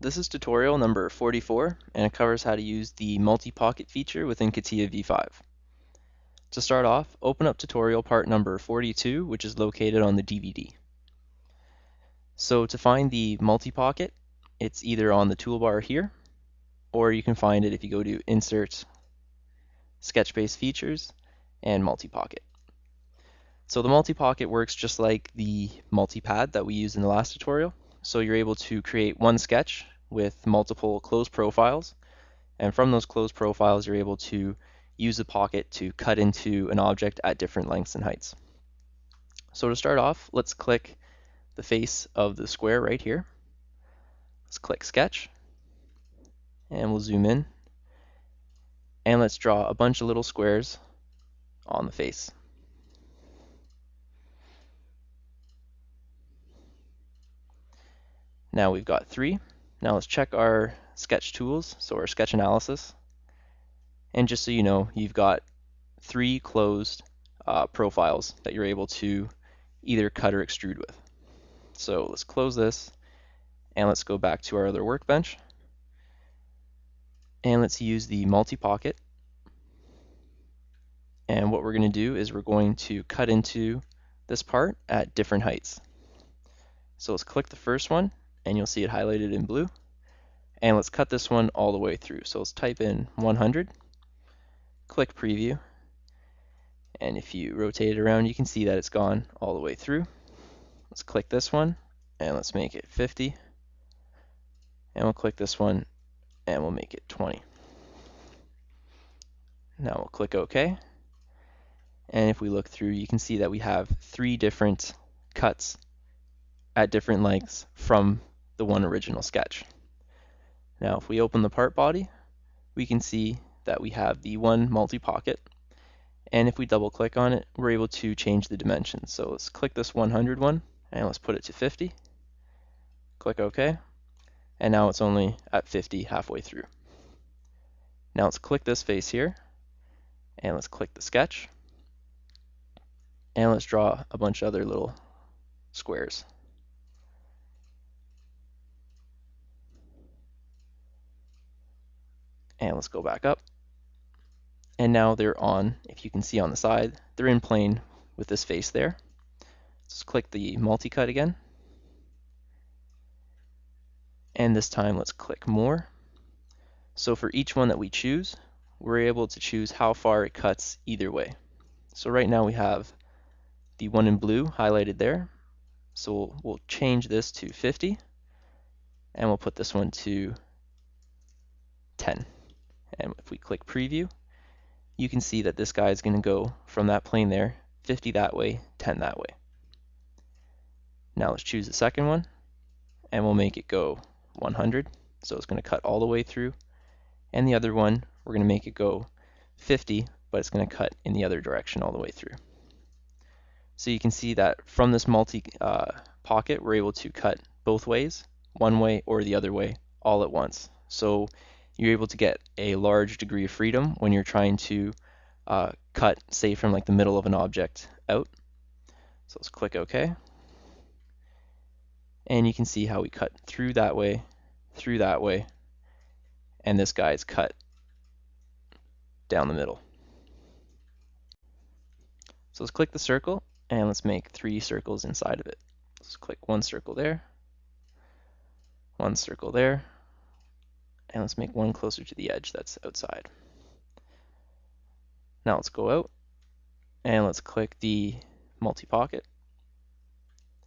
This is tutorial number 44, and it covers how to use the multi-pocket feature within CATIA v5. To start off, open up tutorial part number 42, which is located on the DVD. So to find the multi-pocket, it's either on the toolbar here, or you can find it if you go to Insert, Sketch-Based Features, and Multi-Pocket. So the multi-pocket works just like the multi-pad that we used in the last tutorial. So you're able to create one sketch with multiple closed profiles, and from those closed profiles you're able to use the pocket to cut into an object at different lengths and heights. So to start off, let's click the face of the square right here. Let's click Sketch, and we'll zoom in, and let's draw a bunch of little squares on the face. Now we've got 3. Now let's check our sketch tools, so our sketch analysis. And just so you know, you've got 3 closed profiles that you're able to either cut or extrude with. So let's close this, and let's go back to our other workbench. And let's use the multi-pocket. And what we're going to do is we're going to cut into this part at different heights. So let's click the first one, and you'll see it highlighted in blue. And let's cut this one all the way through. So let's type in 100, click preview, and if you rotate it around you can see that it's gone all the way through. Let's click this one, and let's make it 50, and we'll click this one, and we'll make it 20. Now we'll click OK, and if we look through you can see that we have 3 different cuts at different lengths from the one original sketch. Now if we open the part body, we can see that we have the one multi-pocket, and if we double click on it, we're able to change the dimensions. So let's click this 100 one, and let's put it to 50. Click OK, and now it's only at 50 halfway through. Now let's click this face here, and let's click the sketch, and let's draw a bunch of other little squares. And let's go back up, and now they're on, if you can see on the side, they're in plane with this face there. Let's click the multi-cut again, and this time let's click more. So for each one that we choose, we're able to choose how far it cuts either way. So right now we have the one in blue highlighted there, so we'll change this to 50, and we'll put this one to 10. And if we click preview, you can see that this guy is going to go from that plane there, 50 that way, 10 that way. Now let's choose the second one, and we'll make it go 100, so it's going to cut all the way through. And the other one, we're going to make it go 50, but it's going to cut in the other direction all the way through. So you can see that from this multi-pocket, we're able to cut both ways, one way or the other way, all at once. So you're able to get a large degree of freedom when you're trying to cut, say, from like the middle of an object out. So let's click OK. And you can see how we cut through that way, and this guy's cut down the middle. So let's click the circle, and let's make 3 circles inside of it. Let's click one circle there, one circle there, and let's make one closer to the edge that's outside. Now let's go out, and let's click the multi-pocket,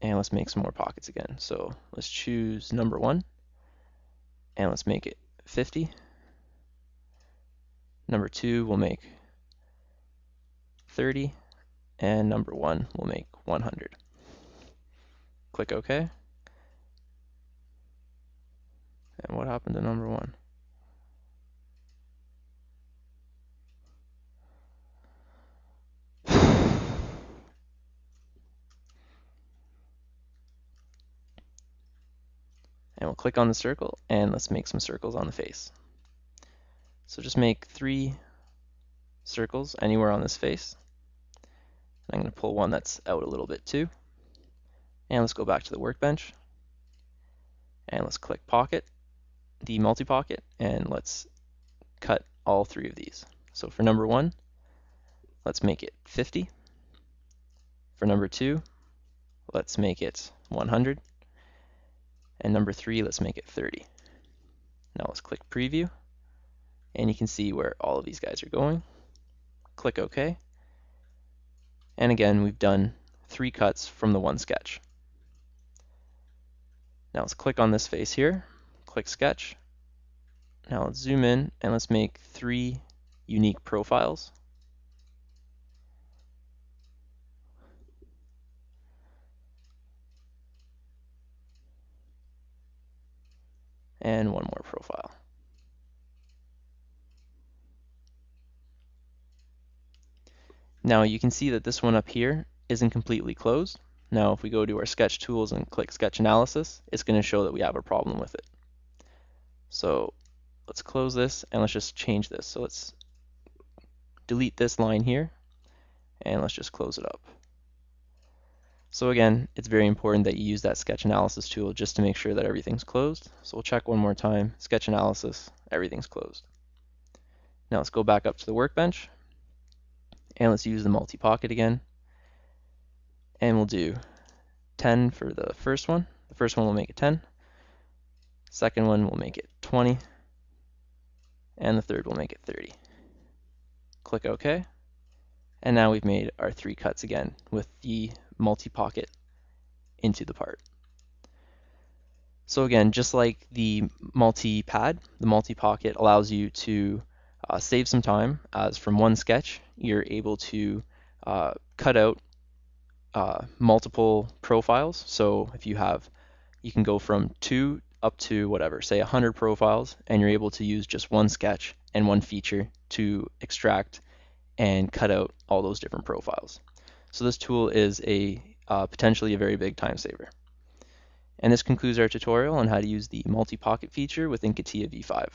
and let's make some more pockets again. So let's choose number 1, and let's make it 50. Number 2 we'll make 30, and number 1 we'll make 100. Click OK. And what happened to number 1? And we'll click on the circle, and let's make some circles on the face. So just make 3 circles anywhere on this face. I'm going to pull one that's out a little bit too. And let's go back to the workbench, and let's click pocket, the multi-pocket and let's cut all three of these. So for number 1, let's make it 50. For number 2, let's make it 100. And number 3, let's make it 30. Now let's click preview, and you can see where all of these guys are going. Click OK. And again, we've done 3 cuts from the one sketch. Now let's click on this face here, click sketch. Now let's zoom in and let's make 3 unique profiles. And 1 more profile. Now you can see that this one up here isn't completely closed. Now if we go to our sketch tools and click sketch analysis, it's going to show that we have a problem with it. So let's close this and let's just change this. So let's delete this line here and let's just close it up. So again, it's very important that you use that sketch analysis tool just to make sure that everything's closed. So we'll check one more time, sketch analysis, everything's closed. Now let's go back up to the workbench and let's use the multi-pocket again. And we'll do 10 for the first one. The first one will make it 10. Second one will make it 20. And the third will make it 30. Click OK. And now we've made our 3 cuts again with the multi-pocket into the part. So again, just like the multi-pad, the multi-pocket allows you to save some time, as from one sketch, you're able to cut out multiple profiles. So if you have, you can go from 2 up to whatever, say 100 profiles, and you're able to use just one sketch and one feature to extract and cut out all those different profiles. So this tool is potentially a very big time saver. And this concludes our tutorial on how to use the multi-pocket feature within CATIA v5.